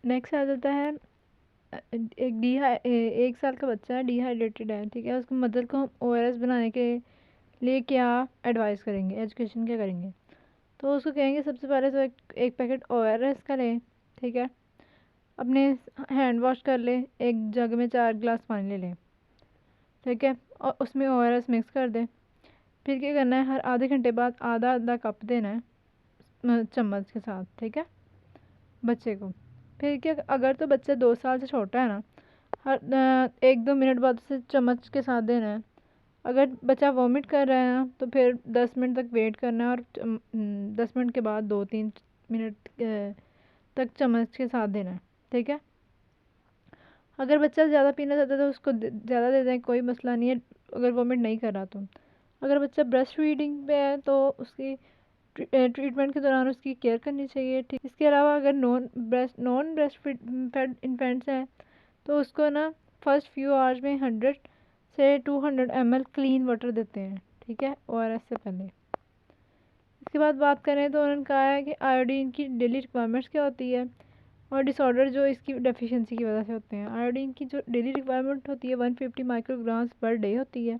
Next आ जाता है एक साल का बच्चा है, डिहाइड्रेटेड है, ठीक है। उसको मदर को हम ओआरएस बनाने के लिए क्या एडवाइस करेंगे, एजुकेशन क्या करेंगे? तो उसको कहेंगे सबसे पहले तो एक पैकेट ओआरएस का लें, ठीक है। अपने हैंड वॉश कर ले, एक जग में 4 गिलास पानी ले लें, ठीक है, और उसमें ओआरएस मिक्स कर दें। फिर क्या करना है, हर आधे घंटे बाद आधा आधा कप देना है चम्मच के साथ, ठीक है, बच्चे को। फिर क्या, अगर तो बच्चा 2 साल से छोटा है ना, हर 1-2 मिनट बाद उसे चम्मच के साथ देना है। अगर बच्चा वॉमिट कर रहा है ना, तो फिर 10 मिनट तक वेट करना है और 10 मिनट के बाद 2-3 मिनट तक चम्मच के साथ देना है, ठीक है। अगर बच्चा ज़्यादा पीना चाहता है तो उसको ज़्यादा दे दें, कोई मसला नहीं है, अगर वॉमिट नहीं कर रहा तो। अगर बच्चा ब्रेस्ट फीडिंग पे है तो उसकी ट्रीटमेंट के दौरान उसकी केयर करनी चाहिए, ठीक। इसके अलावा अगर नॉन ब्रेस्ट फेड इन्फेंट्स हैं तो उसको ना फर्स्ट फ्यू आवर्स में 100 से 200 ml क्लीन वाटर देते हैं, ठीक है, ओआरएस से पहले। इसके बाद बात करें तो उन्होंने कहा है कि आयोडीन की डेली रिक्वायरमेंट्स क्या होती है और डिसऑर्डर जो इसकी डेफिशिएंसी की वजह से होते हैं। आयोडीन की जो डेली रिक्वायरमेंट होती है 150 माइक्रोग्राम्स पर डे होती है।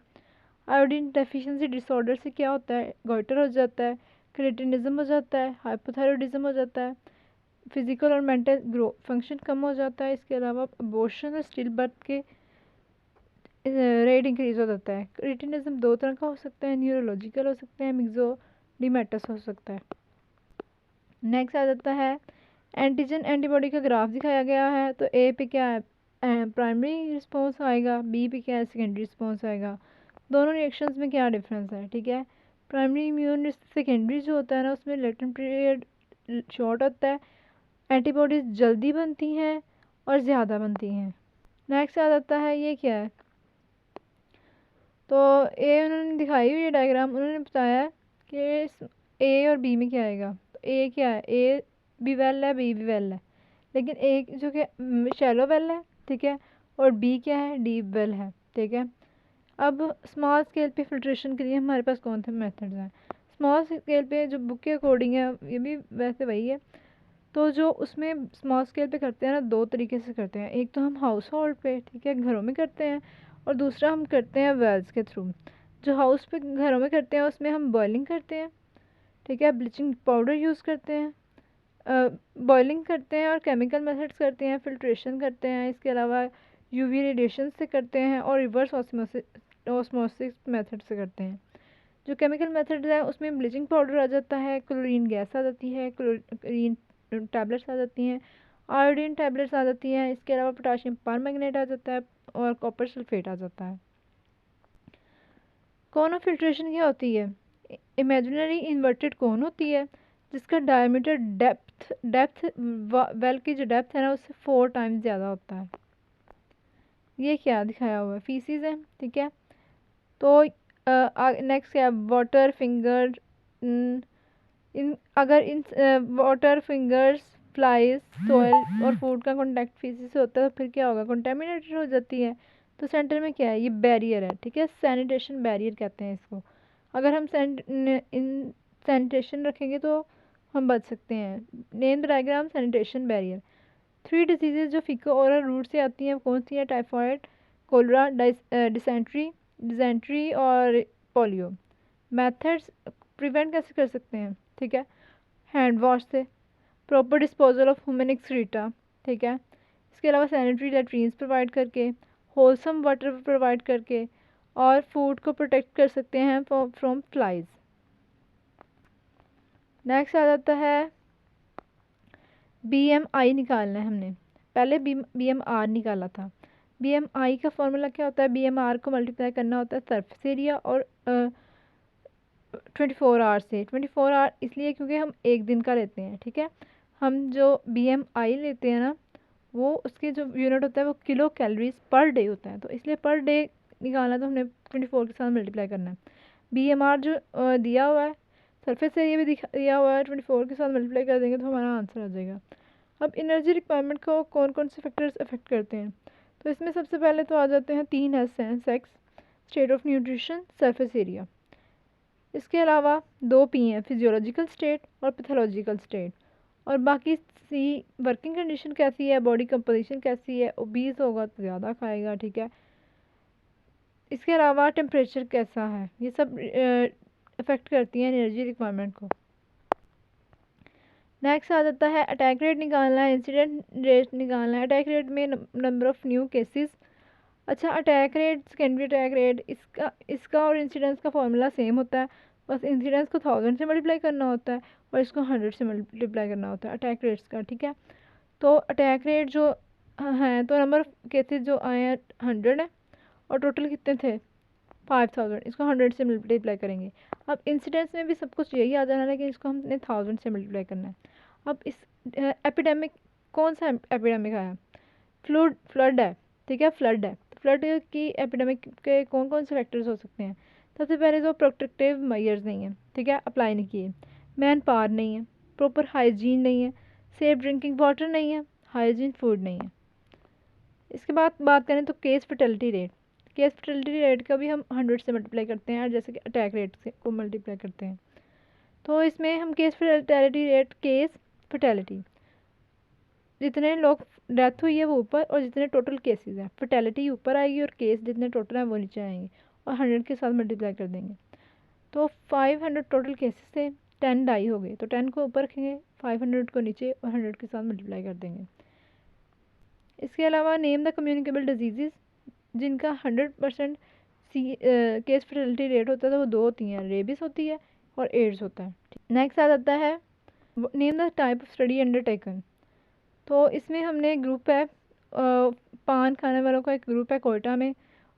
आयोडीन डेफिशिएंसी डिसऑर्डर से क्या होता है, गोइटर हो जाता है, क्रिएटिनिज्म हो जाता है, हाइपोथायरॉयडिज्म हो जाता है, फिजिकल और मेंटल ग्रो फंक्शन कम हो जाता है। इसके अलावा अबॉर्शन और स्टिल बर्थ के रेट इंक्रीज हो जाता है। क्रिएटिनिज्म 2 तरह का हो सकता है, न्यूरोलॉजिकल हो सकता है, मिक्सोडीमेटस हो सकता है। नेक्स्ट आ जाता है एंटीजन एंटीबॉडी का ग्राफ दिखाया गया है। तो ए पे क्या है, प्राइमरी रिस्पॉन्स आएगा, बी पे क्या है, सेकेंडरी रिस्पॉन्स आएगा। दोनों रिएक्शंस में क्या डिफरेंस है, ठीक है। प्राइमरी इम्यून सेकेंडरी जो होता है ना, उसमें लेटेंट पीरियड शॉर्ट होता है, एंटीबॉडीज जल्दी बनती हैं और ज़्यादा बनती हैं। नेक्स्ट आ जाता है, ये क्या है, तो ए उन्होंने दिखाई हुई है डायग्राम, उन्होंने बताया कि ए और बी में क्या आएगा। तो ए क्या है, ए भी वेल है, बी भी वेल है, लेकिन ए जो कि शैलो वेल है, ठीक है, और बी क्या है, डीप वेल है, ठीक है। अब स्मॉल स्केल पे फिल्ट्रेशन के लिए हमारे पास कौन से मेथड्स हैं? स्मॉल स्केल पे जो बुक के अकॉर्डिंग है, ये भी वैसे वही है। तो जो उसमें स्मॉल स्केल पे करते हैं ना, 2 तरीके से करते हैं। एक तो हम हाउस होल्ड पे, ठीक है, घरों में करते हैं, और दूसरा हम करते हैं वेल्स के थ्रू। जो हाउस पे घरों में करते हैं उसमें हम बॉइलिंग करते हैं, ठीक है, ब्लीचिंग पाउडर यूज़ करते हैं, बॉइलिंग करते हैं, और केमिकल मेथड्स करते हैं, फिल्ट्रेशन करते हैं। इसके अलावा यूवी रेडिएशन से करते हैं, और रिवर्स ऑस्मोसिस मेथड से करते हैं। जो केमिकल मेथड है उसमें ब्लीचिंग पाउडर आ जाता है, क्लोरीन गैस आ जाती है, क्लोरीन टैबलेट्स आ जाती हैं, आयोडीन टैबलेट्स आ जाती हैं। इसके अलावा पोटाशियम परमैंगनेट आ जाता है, और कॉपर सल्फेट आ जाता है। कोन ऑफ फिल्ट्रेशन क्या होती है? इमेजिनरी इन्वर्टेड कोन होती है जिसका डायमीटर डेप्थ वेल की जो डेप्थ है ना उससे 4 टाइम्स ज़्यादा होता है। ये क्या दिखाया हुआ है, फीसिस है, ठीक है। तो नेक्स्ट क्या है, वाटर फिंगर। इन अगर इन वाटर फिंगर्स फ्लाइज सॉइल और फूड का कांटेक्ट फीसिस से होता है तो फिर क्या होगा, कंटेमिनेटेड हो जाती है। तो सेंटर में क्या है, ये बैरियर है, ठीक है, सैनिटेशन बैरियर कहते हैं इसको। अगर हम इन सैनिटेशन रखेंगे तो हम बच सकते हैं। Name the diagram sanitation barrier. 3 diseases जो फीको ओरल रूट से आती हैं वो कौन सी है? टाइफॉइड, कोलरा, डिसेंट्री और पोलियो। मेथड्स प्रिवेंट कैसे कर सकते हैं, ठीक है, हैंड वॉश से, proper disposal of human excreta, ठीक है। इसके अलावा सैनिटरी लेट्रीन्स प्रोवाइड करके, होलसम वाटर प्रोवाइड करके, और फूड को प्रोटेक्ट कर सकते हैं फ्रॉम फ्लाइज। नेक्स्ट आ जाता है BMI निकालना है हमने। पहले BMR निकाला था। BMI का फॉर्मूला क्या होता है, BMR को मल्टीप्लाई करना होता है सरफेस एरिया और 24 आवर से। 24 आवर इसलिए क्योंकि हम एक दिन का लेते हैं, ठीक है। हम जो BMI लेते हैं ना, वो उसके जो यूनिट होता है वो किलो कैलोरीज पर डे होता है, तो इसलिए पर डे निकालना तो हमने 24 के साथ मल्टीप्लाई करना है। BMR जो दिया हुआ है, सरफेस एरिया भी दिया हुआ है, 24 के साथ मल्टीप्लाई कर देंगे तो हमारा आंसर आ जाएगा। अब एनर्जी रिक्वायरमेंट को कौन कौन से फैक्टर्स अफेक्ट करते हैं? तो इसमें सबसे पहले तो आ जाते हैं 3 एस हैं, sex, state of nutrition, surface area. इसके अलावा 2 P हैं, फिजियोलॉजिकल स्टेट और पैथोलॉजिकल स्टेट। और बाकी सी वर्किंग कंडीशन कैसी है, बॉडी कंपोजिशन कैसी है, ओबीज होगा तो ज़्यादा खाएगा, ठीक है। इसके अलावा टेम्परेचर कैसा है, ये सब अफेक्ट करती हैं एनर्जी रिक्वायरमेंट को। नेक्स्ट आ जाता है अटैक रेट निकालना है, इंसिडेंट रेट निकालना है। अटैक रेट में नंबर ऑफ़ न्यू केसेस। अच्छा, attack rate, secondary attack rate, इसका और इंसिडेंस का फॉर्मूला सेम होता है, बस इंसिडेंस को 1000 से मल्टीप्लाई करना होता है और इसको 100 से मल्टीप्लाई करना होता है अटैक रेट्स का, ठीक है। तो अटैक रेट जो हैं, तो नंबर ऑफ़ केसेस जो आए हैं 100 है और टोटल कितने थे 5000, इसको 100 से मल्टीप्लाई करेंगे। अब इंसिडेंस में भी सब कुछ यही आ जाना है, लेकिन इसको हमने 1000 से मल्टीप्लाई करना है। अब इस एपिडेमिक, कौन सा एपिडेमिक आया, फ्लड है, ठीक है, फ्लड है। फ्लड की एपिडेमिक के कौन कौन से फैक्टर्स हो सकते हैं। सबसे पहले तो प्रोटेक्टिव मेजर्स नहीं है, ठीक है, अप्लाई नहीं किए, मैन पावर नहीं है, प्रॉपर हाइजीन नहीं है, सेफ ड्रिंकिंग वाटर नहीं है, हाइजीन फूड नहीं है। इसके बाद बात करें तो case fertility rate. Case fertility rate का भी हम 100 से मल्टीप्लाई करते हैं, जैसे कि अटैक रेट से को मल्टीप्लाई करते हैं। तो इसमें हम case fertility rate, case fertility, जितने लोग डेथ हुई है वो ऊपर और जितने टोटल केसेस हैं, फर्टिलिटी ऊपर आएगी और केस जितने टोटल हैं वो नीचे आएंगे और 100 के साथ मल्टीप्लाई कर देंगे। तो 500 टोटल केसेस थे, 10 डाई हो गए, तो 10 को ऊपर रखेंगे, 500 को नीचे और 100 के साथ मल्टीप्लाई कर देंगे। इसके अलावा नेम द कम्युनिकेबल डिजीज़ जिनका 100% केस फर्टिलिटी रेट होता है, तो वो दो होती हैं, रेबिस होती है और एड्स होता है। नेक्स्ट आ जाता है name the type of study undertaken. तो इसमें हमने ग्रुप है, पान खाने वालों का एक ग्रुप है कोयटा में,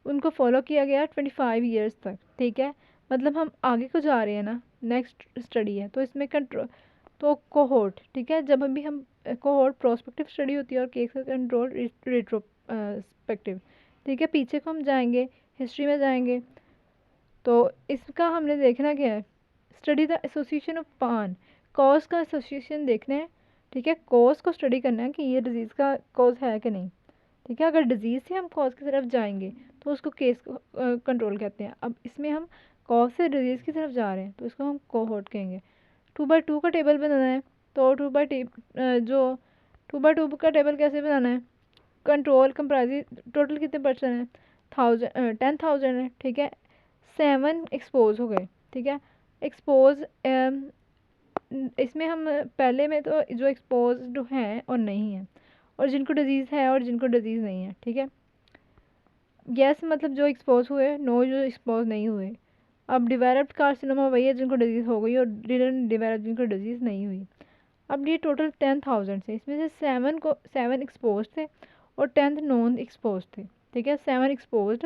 उनको फॉलो किया गया 25 ईयर्स तक, ठीक है। मतलब हम आगे को जा रहे हैं ना, नेक्स्ट स्टडी है, तो इसमें कंट्रोल, तो कोहोर्ट, ठीक है, जब अभी हम कोहोर्ट प्रोस्पेक्टिव स्टडी होती है और केस कंट्रोल रेट्रोस्पेक्टिव, ठीक है, पीछे को हम जाएंगे, हिस्ट्री में जाएंगे। तो इसका हमने देखना क्या है, स्टडी द एसोसिएशन ऑफ पान, कॉज का एसोसिएशन देखना है, ठीक है, कॉज को स्टडी करना है कि ये डिज़ीज़ का कॉज है कि नहीं, ठीक है। अगर डिज़ीज़ से हम कॉज की तरफ जाएंगे तो उसको केस कंट्रोल कहते हैं। अब इसमें हम कॉज से डिज़ीज़ की तरफ जा रहे हैं तो इसको हम कोहोर्ट कहेंगे। 2x2 का टेबल बनाना है, तो 2x2 का टेबल कैसे बनाना है, कंट्रोल कंप्राइज टोटल कितने पर्सन है, 10,000 है, ठीक है, 7 एक्सपोज हो गए, ठीक है। एक्सपोज इसमें हम पहले में तो जो एक्सपोज हैं और नहीं हैं, और जिनको डिजीज़ है और जिनको डिजीज़ नहीं है, ठीक है। यस मतलब जो एक्सपोज हुए, नो जो एक्सपोज नहीं हुए। अब डेवलप्ड कार्सिनोमा वही है जिनको डिजीज़ हो गई और डिडंट डेवलप जिनको डिजीज़ नहीं हुई। अब ये टोटल 10,000 से, इसमें से 7 एक्सपोज थे और 10 नॉन एक्सपोज थे, ठीक है। 7 एक्सपोज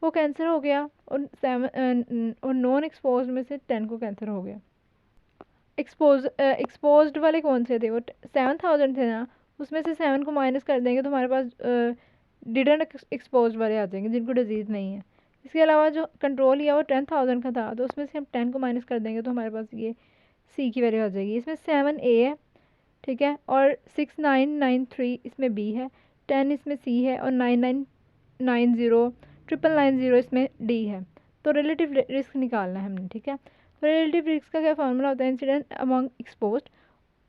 वो कैंसर हो गया और 7 और नॉन एक्सपोज में से 10 को कैंसर हो गया। एक्सपोज्ड वाले कौन से थे, वो 7,000 थे ना, उसमें से 7 को माइनस कर देंगे तो हमारे पास डिडंट एक्सपोज वाले आ जाएंगे जिनको डिजीज़ नहीं है। इसके अलावा जो कंट्रोल लिया वो 10,000 का था, तो उसमें से हम 10 को माइनस कर देंगे तो हमारे पास ये सी की वैल्यू आ जाएगी। इसमें 7 ए है, ठीक है, और 6993 इसमें बी है, 10 इसमें सी है और 9990 990 इसमें डी है। तो रिलेटिव रिस्क निकालना है हमने, ठीक है। तो रिलेटिव रिस्क का क्या फार्मूला होता है, incidence among exposed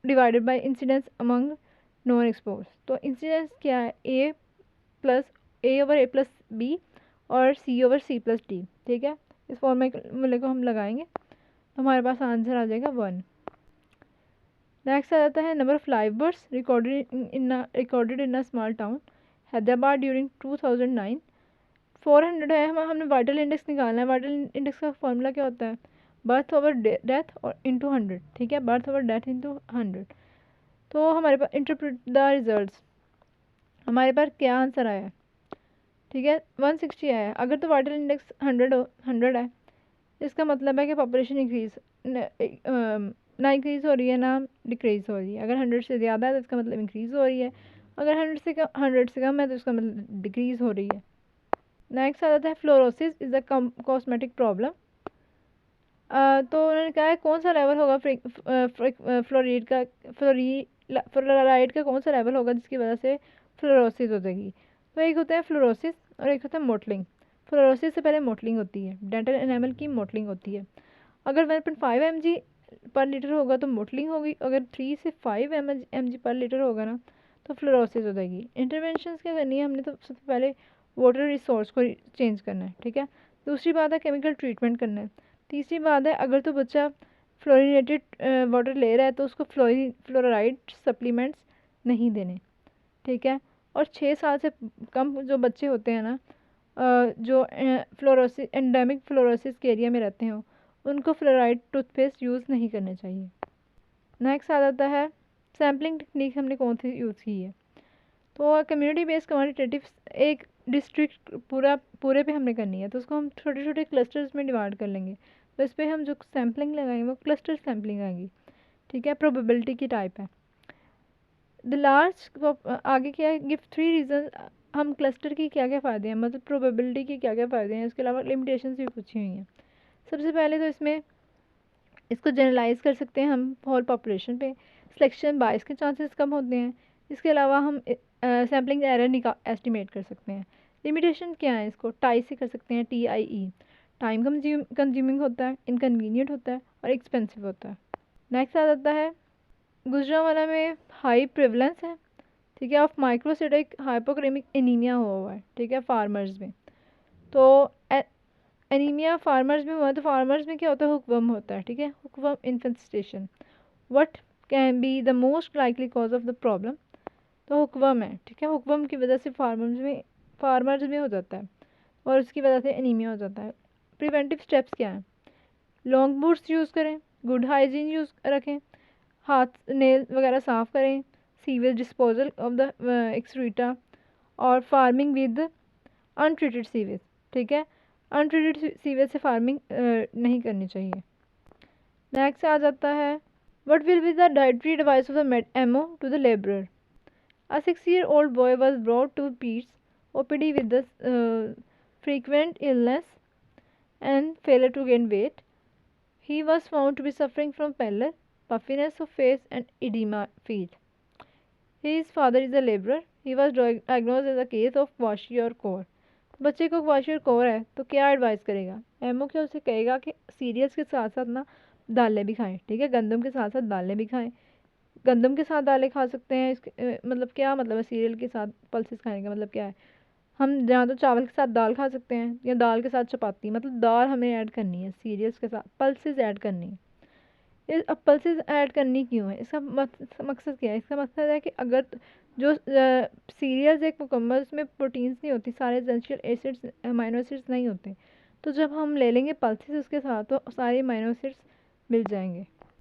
divided by incidence among non expose. तो इंसिडेंस क्या है, A/A+B और C/C+D, ठीक है। इस फॉर्मूले को हम लगाएंगे तो हमारे पास आंसर आ जाएगा 1। नेक्स्ट आ जाता है number of live birds recorded in a small town Hyderabad during 2009। 400 है, हमने वाइटल इंडेक्स निकालना है। वाइटल इंडेक्स का फॉर्मूला क्या होता है, बर्थ ओवर डेथ और इंटू 100, ठीक है, बर्थ ओवर डेथ इंटू 100। तो हमारे पास इंटरप्रेट द रिजल्ट्स, हमारे पास क्या आंसर आया, ठीक है, 160 आया है। अगर तो वाइटल इंडेक्स 100 है, इसका मतलब है कि पॉपुलेशन इंक्रीज ना इंक्रीज़ हो रही है ना डिक्रीज़ हो रही है। अगर 100 से ज़्यादा है तो इसका मतलब इंक्रीज़ हो रही है, अगर 100 से कम है तो इसका मतलब डिक्रीज़ हो रही है। नेक्स्ट आ जाता है fluorosis is the cosmetic problem. तो उन्होंने कहा है कौन सा लेवल होगा फ्लोराइड का कौन सा लेवल होगा जिसकी वजह से फ्लोरोसिस हो जाएगी। तो एक होता है फ्लोरोसिस और एक होता है मोटलिंग। फ्लोरोसिस से पहले मोटलिंग होती है, डेंटल एनामल की मोटलिंग होती है। अगर 1.5 mg पर लीटर होगा तो मोटलिंग होगी, अगर 3 से 5 mg पर लीटर होगा ना तो फ्लोरोसिस हो जाएगी। इंटरवेंशन क्या करनी है हमने, तो सबसे पहले वाटर रिसोर्स को चेंज करना है, ठीक है। दूसरी बात है केमिकल ट्रीटमेंट करना है। तीसरी बात है अगर तो बच्चा फ्लोरिनेटेड वाटर ले रहा है तो उसको फ्लोराइड सप्लीमेंट्स नहीं देने, ठीक है। और 6 साल से कम जो बच्चे होते हैं ना, जो फ्लोरोसिस एंडेमिक फ्लोरोसिस के एरिया में रहते हैं, उनको फ्लोराइड टूथपेस्ट यूज़ नहीं करने चाहिए। नेक्स्ट आ जाता है सैम्पलिंग टेक्निक हमने कौन सी यूज़ की है। तो कम्युनिटी बेस्ड क्वान्टिटेटिव एक डिस्ट्रिक्ट पूरे पे हमने करनी है, तो उसको हम छोटे छोटे क्लस्टर्स में डिवाइड कर लेंगे। तो इस पर हम जो सैम्पलिंग लगाएंगे वो क्लस्टर सैम्पलिंग आएगी, ठीक है। प्रोबेबिलिटी की टाइप है। द लार्ज आगे क्या है, गिव 3 रीज़न, हम क्लस्टर की क्या क्या फ़ायदे हैं, मतलब प्रोबेबिलिटी के क्या क्या फ़ायदे हैं, इसके अलावा लिमिटेशंस भी पूछी हुई हैं। सबसे पहले तो इसमें इसको जनरलाइज कर सकते हैं हम होल पॉपुलेशन पे, सिलेक्शन बायस के चांसेस कम होते हैं। इसके अलावा हम सैम्पलिंग एरर एस्टिमेट कर सकते हैं। लिमिटेशन क्या है, इसको टाई से कर सकते हैं, TIE। टाइम कंज्यूमिंग होता है, इनकन्वीनियंट होता है और एक्सपेंसिव होता है। नेक्स्ट आ जाता है गुजरांवाला में हाई प्रेवलेंस है, ठीक है, ऑफ माइक्रोसिटिक हाइपोक्रेमिक एनीमिया हुआ है, ठीक है, फार्मर्स में। तो एनीमिया फार्मर्स में हुआ है, तो फार्मर्स में क्या होता है, हुकवर्म होता है, ठीक है, hookworm infestation. What can be the most likely cause of the problem, तो हुकवर्म है, ठीक है। हुकवर्म की वजह से फार्मर्स में हो जाता है और उसकी वजह से एनीमिया हो जाता है। प्रिवेंटिव स्टेप्स क्या हैं, लॉन्ग बूट्स यूज़ करें, गुड हाइजीन यूज़ रखें, हाथ नेल वगैरह साफ़ करें, sewage disposal of the excreta, और फार्मिंग विद अनट्रीटेड सीवेज, ठीक है। अनट्रीटेड सीवेज से फार्मिंग नहीं करनी चाहिए। नेक्स्ट आ जाता है what will be the dietary advice of the MO to the labourer. A 6-year-old boy was brought to Pete's OPD with the frequent illness and failure to gain weight. He was found to be suffering from pallor, puffiness of face and edema feet. His father is a laborer. He was diagnosed as a case of kwashiorkor. बच्चे को kwashiorkor है तो क्या advice करेगा, ammo क्या उसे कहेगा कि सीरियल्स के साथ साथ ना दालें भी खाएं, ठीक है, गंदम के साथ साथ दालें भी खाएं। गंदम के साथ दालें खा सकते हैं, इसके मतलब क्या मतलब है, सीरियल के साथ पल्सेस खाने का मतलब क्या है, हम जहाँ तो चावल के साथ दाल खा सकते हैं या दाल के साथ चपाती, मतलब दाल हमें ऐड करनी है, सीरियल्स के साथ पल्सेस ऐड करनी है। अब पल्सेस ऐड करनी क्यों है, इसका मकसद क्या है, इसका मकसद है कि अगर जो सीरियल्स एक मुकम्मल उसमें प्रोटीन्स नहीं होती, सारे एसेंशियल एसिड्स अमाइनो एसिड्स नहीं होते, तो जब हम ले लेंगे पल्सेस उसके साथ तो सारे अमाइनो एसिड्स मिल जाएंगे।